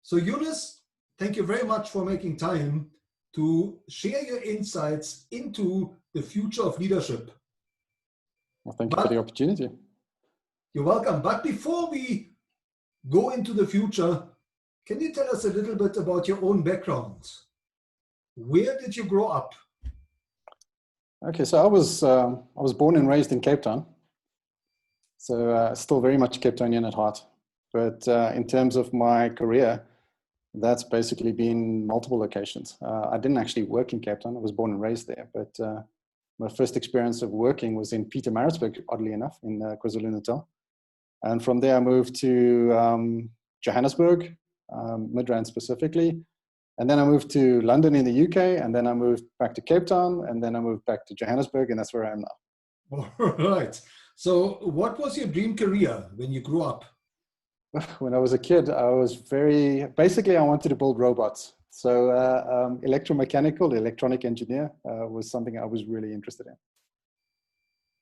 So Yunus, thank you very much for making time to share your insights into the future of leadership. Well, thank you for the opportunity. You're welcome. But before we go into the future, can you tell us a little bit about your own background? Where did you grow up? Okay, so I was born and raised in Cape Town, so still very much Cape Townian at heart. But in terms of my career, that's basically been multiple locations. I didn't actually work in Cape Town. I was born and raised there, but my first experience of working was in Pietermaritzburg, oddly enough, in KwaZulu-Natal. And from there, I moved to Johannesburg, Midrand specifically. And then I moved to London in the UK, and then I moved back to Cape Town, and then I moved back to Johannesburg, and that's where I am now. All right. So what was your dream career when you grew up? When I was a kid, I was basically I wanted to build robots. So electromechanical, electronic engineer was something I was really interested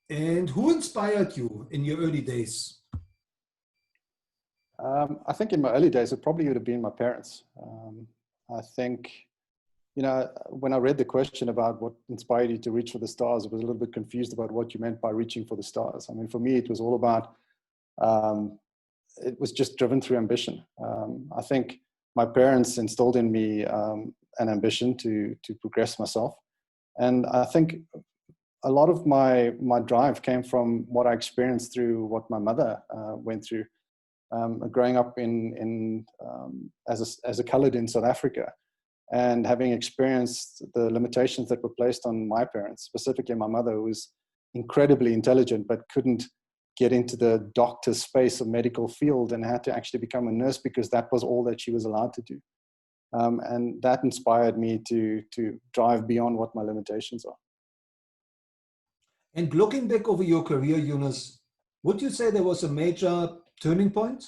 in. And who inspired you in your early days? I think in my early days, it probably would have been my parents. I think, you know, when I read the question about what inspired you to reach for the stars, I was a little bit confused about what you meant by reaching for the stars. I mean, for me, it was all about, it was just driven through ambition. I think my parents instilled in me an ambition to progress myself. And I think a lot of my drive came from what I experienced through what my mother went through. Growing up as a colored in South Africa, and having experienced the limitations that were placed on my parents, specifically my mother, who was incredibly intelligent but couldn't get into the doctor space of medical field and had to actually become a nurse because that was all that she was allowed to do. And that inspired me to drive beyond what my limitations are. And looking back over your career, Yunus, would you say there was a major turning point?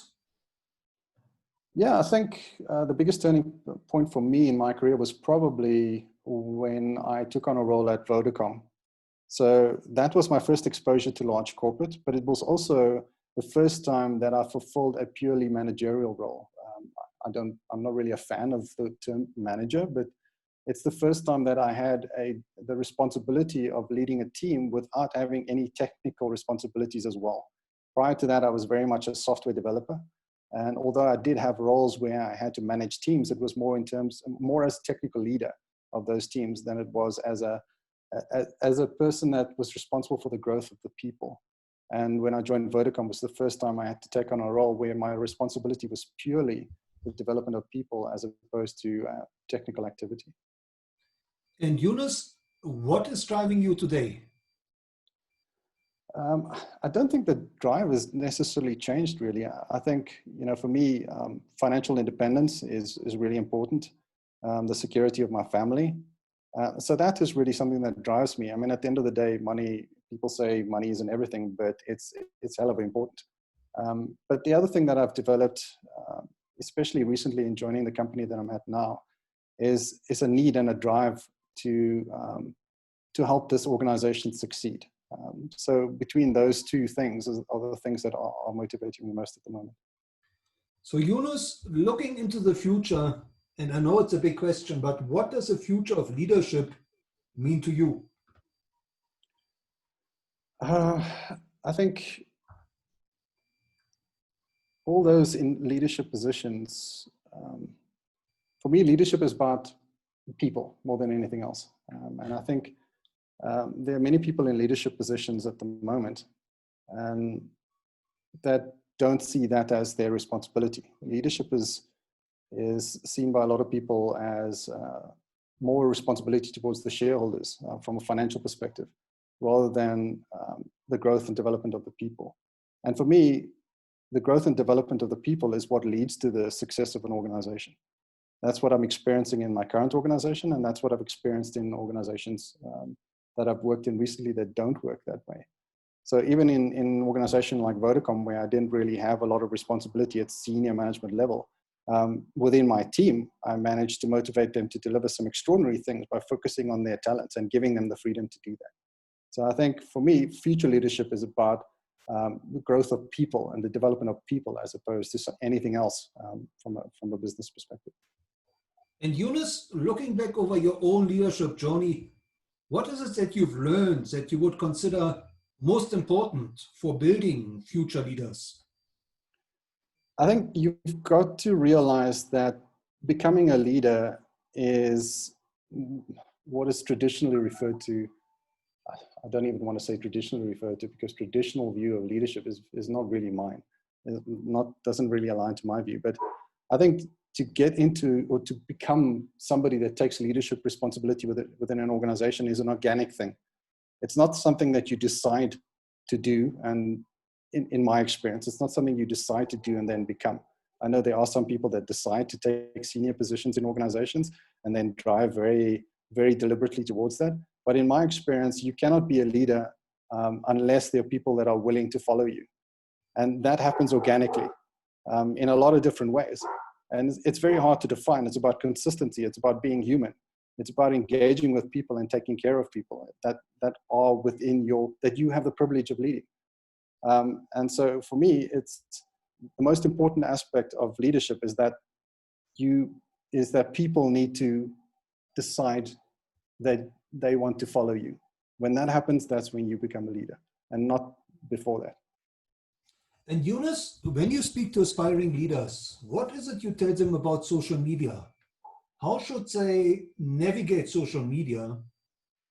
Yeah, I think the biggest turning point for me in my career was probably when I took on a role at Vodacom. So that was my first exposure to large corporate, but it was also the first time that I fulfilled a purely managerial role. I'm not really a fan of the term manager, but it's the first time that I had the responsibility of leading a team without having any technical responsibilities as well. Prior to that, I was very much a software developer. And although I did have roles where I had to manage teams, it was more as technical leader of those teams than it was as a person that was responsible for the growth of the people. And when I joined Vodacom, it was the first time I had to take on a role where my responsibility was purely the development of people as opposed to technical activity. And Yunus, what is driving you today? I don't think the drive has necessarily changed, really. I think, you know, for me, financial independence is really important. The security of my family. So that is really something that drives me. I mean, at the end of the day, money, people say money isn't everything, but it's hell of important. But the other thing that I've developed, especially recently in joining the company that I'm at now, is a need and a drive to help this organization succeed. So between those two things are the things that are motivating me most at the moment. So Yunus, looking into the future, and I know it's a big question, but what does the future of leadership mean to you? I think all those in leadership positions, for me, leadership is about people more than anything else. And I think there are many people in leadership positions at the moment that don't see that as their responsibility. Leadership is seen by a lot of people as more responsibility towards the shareholders from a financial perspective, rather than the growth and development of the people. And for me, the growth and development of the people is what leads to the success of an organization. That's what I'm experiencing in my current organization, and that's what I've experienced in organizations that I've worked in recently that don't work that way. So even in an organization like Vodacom, where I didn't really have a lot of responsibility at senior management level, within my team, I managed to motivate them to deliver some extraordinary things by focusing on their talents and giving them the freedom to do that. So I think for me, future leadership is about the growth of people and the development of people as opposed to anything else from a business perspective. And Yunus, looking back over your own leadership journey, what is it that you've learned that you would consider most important for building future leaders? I think you've got to realize that becoming a leader is what is traditionally referred to. I don't even want to say traditionally referred to, because traditional view of leadership is not really mine. Doesn't really align to my view. But I think to get into or to become somebody that takes leadership responsibility within an organization is an organic thing. It's not something that you decide to do. And in my experience, it's not something you decide to do and then become. I know there are some people that decide to take senior positions in organizations and then drive very, very deliberately towards that. But in my experience, you cannot be a leader unless there are people that are willing to follow you. And that happens organically in a lot of different ways. And it's very hard to define. It's about consistency. It's about being human. It's about engaging with people and taking care of people that are within that you have the privilege of leading. And so for me, it's the most important aspect of leadership is that people need to decide that they want to follow you. When that happens, that's when you become a leader, and not before that. And Yunus, when you speak to aspiring leaders, what is it you tell them about social media? How should they navigate social media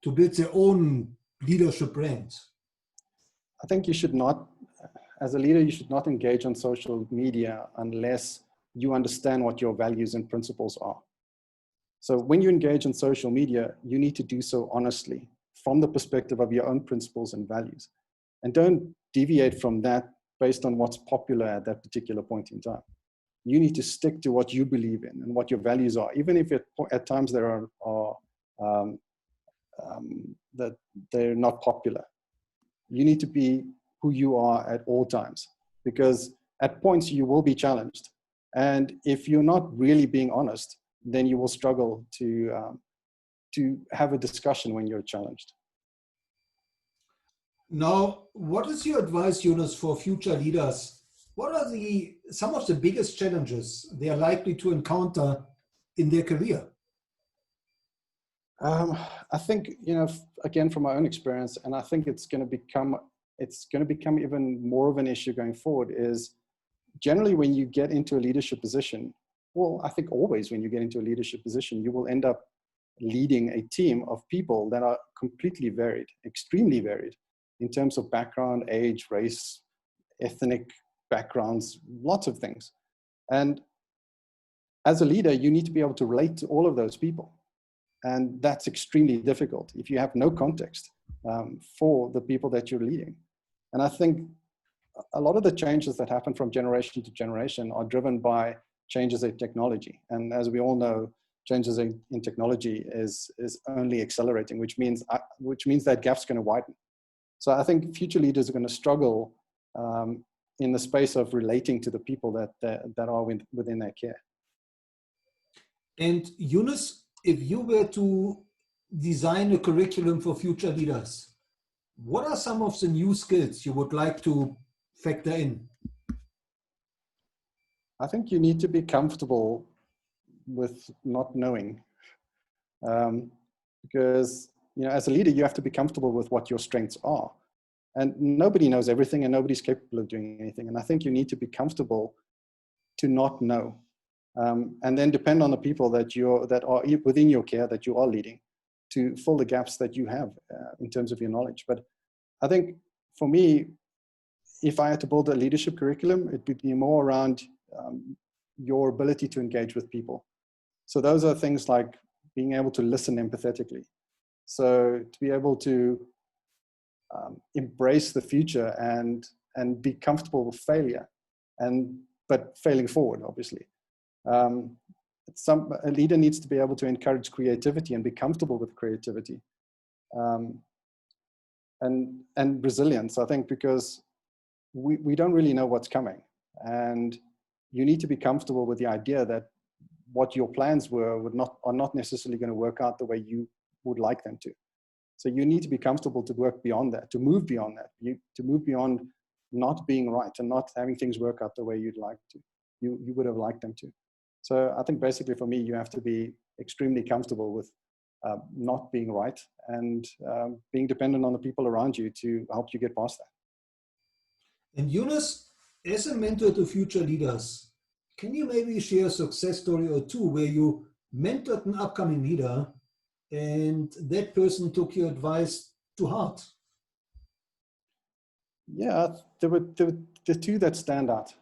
to build their own leadership brand? I think you should not, as a leader, you should not engage on social media unless you understand what your values and principles are. So when you engage in social media, you need to do so honestly from the perspective of your own principles and values. And don't deviate from that based on what's popular at that particular point in time. You need to stick to what you believe in and what your values are, even if at times there are that they're not popular. You need to be who you are at all times, because at points you will be challenged. And if you're not really being honest, then you will struggle to have a discussion when you're challenged. Now, what is your advice, Yunus, for future leaders? What are some of the biggest challenges they are likely to encounter in their career? I think, again, from my own experience, and I think it's going to become even more of an issue going forward, is generally when you get into a leadership position, well, I think always when you get into a leadership position, you will end up leading a team of people that are completely varied, extremely varied in terms of background, age, race, ethnic backgrounds, lots of things. And as a leader, you need to be able to relate to all of those people. And that's extremely difficult if you have no context for the people that you're leading. And I think a lot of the changes that happen from generation to generation are driven by changes in technology. And as we all know, changes in technology is only accelerating, which means that gap's going to widen. So I think future leaders are going to struggle in the space of relating to the people that are within their care. And Yunus, if you were to design a curriculum for future leaders, what are some of the new skills you would like to factor in? I think you need to be comfortable with not knowing. Because as a leader, you have to be comfortable with what your strengths are. And nobody knows everything and nobody's capable of doing anything. And I think you need to be comfortable to not know. And then depend on the people that are within your care that you are leading to fill the gaps that you have in terms of your knowledge. But I think for me, if I had to build a leadership curriculum, it would be more around your ability to engage with people. So those are things like being able to listen empathetically. So to be able to embrace the future and be comfortable with failure, but failing forward, obviously. A leader needs to be able to encourage creativity and be comfortable with creativity, and resilience, I think, because we don't really know what's coming, and you need to be comfortable with the idea that what your plans are not necessarily going to work out the way you would like them to. So you need to be comfortable to work beyond that, to move beyond that, to move beyond not being right and not having things work out the way you'd like to, you would have liked them to. So I think basically for me, you have to be extremely comfortable with not being right and being dependent on the people around you to help you get past that. And Yunus, as a mentor to future leaders, can you maybe share a success story or two where you mentored an upcoming leader and that person took your advice to heart? Yeah, there were two that stand out.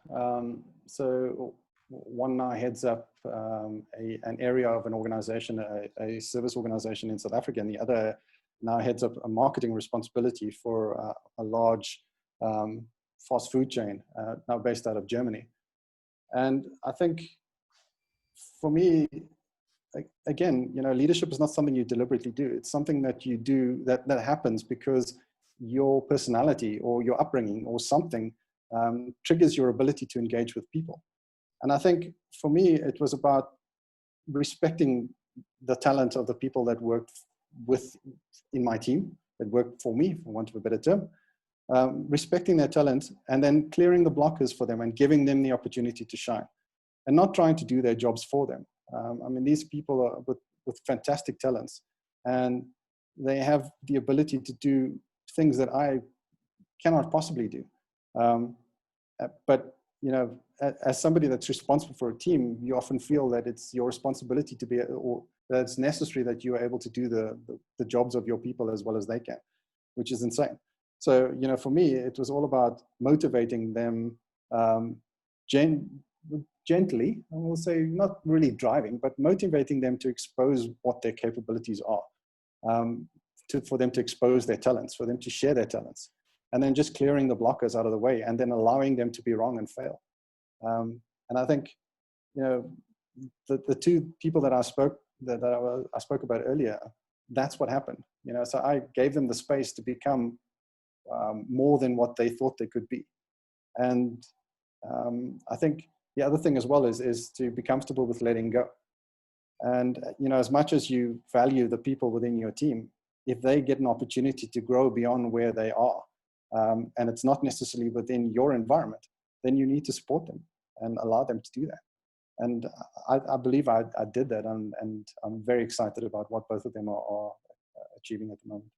So one now heads up an area of an organization, a service organization in South Africa, and the other now heads up a marketing responsibility for a large fast food chain, now based out of Germany. And I think for me, again, leadership is not something you deliberately do. It's something that you do that happens because your personality or your upbringing or something triggers your ability to engage with people. And I think for me, it was about respecting the talent of the people that worked in my team, that worked for me, for want of a better term, respecting their talent and then clearing the blockers for them and giving them the opportunity to shine and not trying to do their jobs for them. I mean, these people are with fantastic talents and they have the ability to do things that I cannot possibly do. But, as somebody that's responsible for a team, you often feel that it's your responsibility to be, or that it's necessary that you are able to do the jobs of your people as well as they can, which is insane. So, for me, it was all about motivating them gently, I will say, not really driving, but motivating them to expose what their capabilities are, for them to expose their talents, for them to share their talents, and then just clearing the blockers out of the way and then allowing them to be wrong and fail. And I think, the two people that I spoke about earlier, that's what happened. So I gave them the space to become more than what they thought they could be. And I think the other thing as well is to be comfortable with letting go. And, as much as you value the people within your team, if they get an opportunity to grow beyond where they are, and it's not necessarily within your environment, then you need to support them and allow them to do that. And I believe I did that, and I'm very excited about what both of them are achieving at the moment.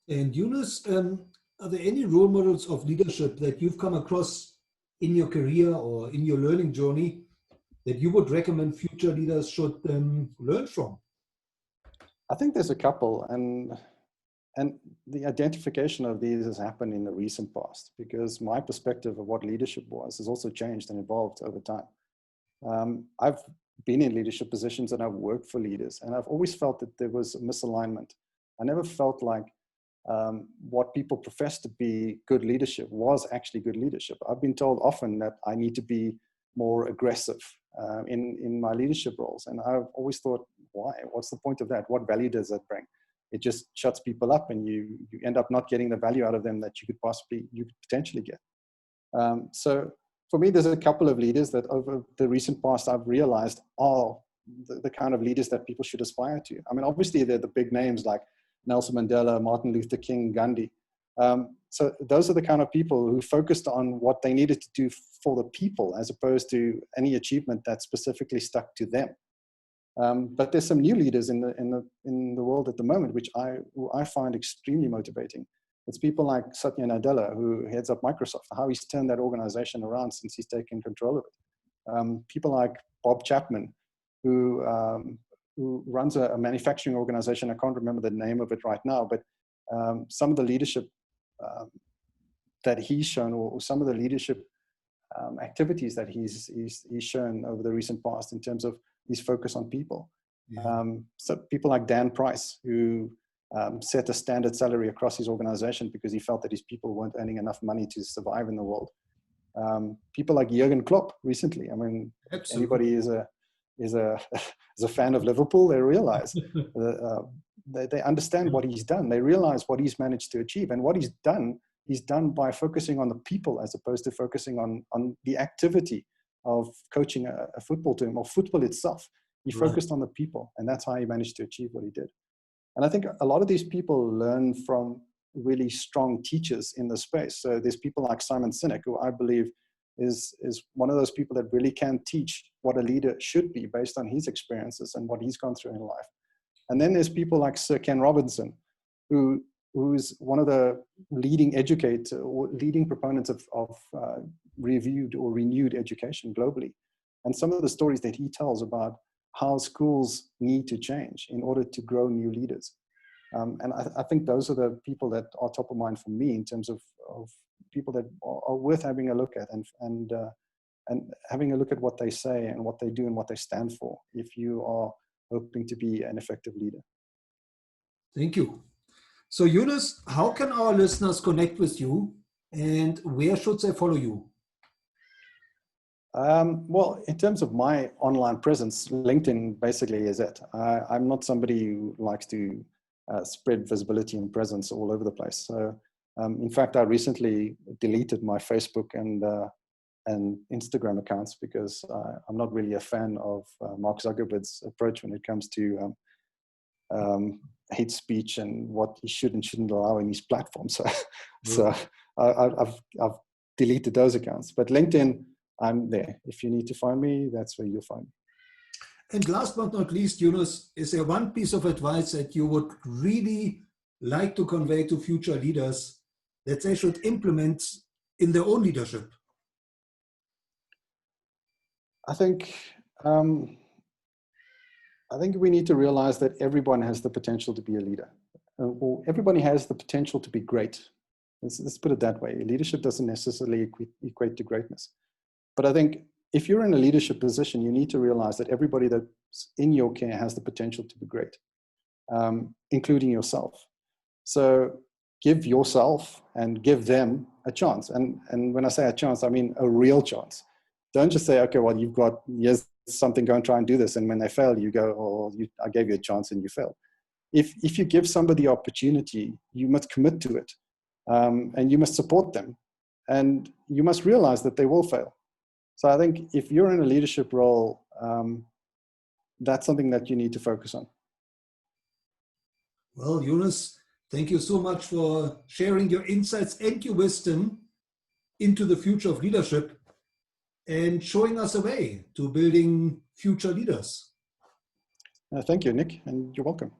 And Yunus, are there any role models of leadership that you've come across in your career or in your learning journey that you would recommend future leaders should learn from? I think there's a couple, and the identification of these has happened in the recent past because my perspective of what leadership was has also changed and evolved over time. I've been in leadership positions and I've worked for leaders, and I've always felt that there was a misalignment. I never felt like what people profess to be good leadership was actually good leadership. I've been told often that I need to be more aggressive in my leadership roles. And I've always thought, why? What's the point of that? What value does that bring? It just shuts people up and you end up not getting the value out of them that you could potentially get. So for me, there's a couple of leaders that over the recent past I've realized are the kind of leaders that people should aspire to. I mean, obviously they're the big names like Nelson Mandela, Martin Luther King, Gandhi. So those are the kind of people who focused on what they needed to do for the people as opposed to any achievement that specifically stuck to them. But there's some new leaders in the world at the moment, which I find extremely motivating. It's people like Satya Nadella, who heads up Microsoft, how he's turned that organization around since he's taken control of it. People like Bob Chapman, who runs a manufacturing organization. I can't remember the name of it right now, but some of the leadership that he's shown, or some of the leadership activities that he's shown over the recent past in terms of his focus on people. Yeah. So people like Dan Price, who set a standard salary across his organization because he felt that his people weren't earning enough money to survive in the world. People like Jurgen Klopp recently. I mean, absolutely. Anybody is a fan of Liverpool, they realize they understand what he's done. They realize what he's managed to achieve, and what he's done by focusing on the people as opposed to focusing on the activity of coaching a football team or football itself. He focused on the people, and that's how he managed to achieve what he did. And I think a lot of these people learn from really strong teachers in the space. So there's people like Simon Sinek, who I believe is one of those people that really can teach what a leader should be based on his experiences and what he's gone through in life. And then there's people like Sir Ken Robinson, who's one of the leading proponents of reviewed or renewed education globally. And some of the stories that he tells about how schools need to change in order to grow new leaders. And I think those are the people that are top of mind for me in terms of people that are worth having a look at and having a look at what they say and what they do and what they stand for if you are hoping to be an effective leader. Thank you. So Yunus, how can our listeners connect with you and where should they follow you? Well, in terms of my online presence, LinkedIn basically is it. I'm not somebody who likes to spread visibility and presence all over the place. So, in fact, I recently deleted my Facebook and Instagram accounts because I'm not really a fan of Mark Zuckerberg's approach when it comes to hate speech and what he should and shouldn't allow in these platforms. So I've deleted those accounts. But LinkedIn, I'm there. If you need to find me, that's where you'll find me. And last but not least, Yunus, is there one piece of advice that you would really like to convey to future leaders that they should implement in their own leadership? I think we need to realize that everyone has the potential to be a leader. Or everybody has the potential to be great. Let's put it that way. Leadership doesn't necessarily equate to greatness. But I think if you're in a leadership position, you need to realize that everybody that's in your care has the potential to be great, including yourself. So give yourself and give them a chance. And when I say a chance, I mean a real chance. Don't just say, okay, well, here's something, go and try and do this. And when they fail, you go, oh, I gave you a chance and you failed. If you give somebody the opportunity, you must commit to it. And you must support them. And you must realize that they will fail. So I think if you're in a leadership role, that's something that you need to focus on. Well, Yunus, thank you so much for sharing your insights and your wisdom into the future of leadership and showing us a way to building future leaders. Thank you, Nick, and you're welcome.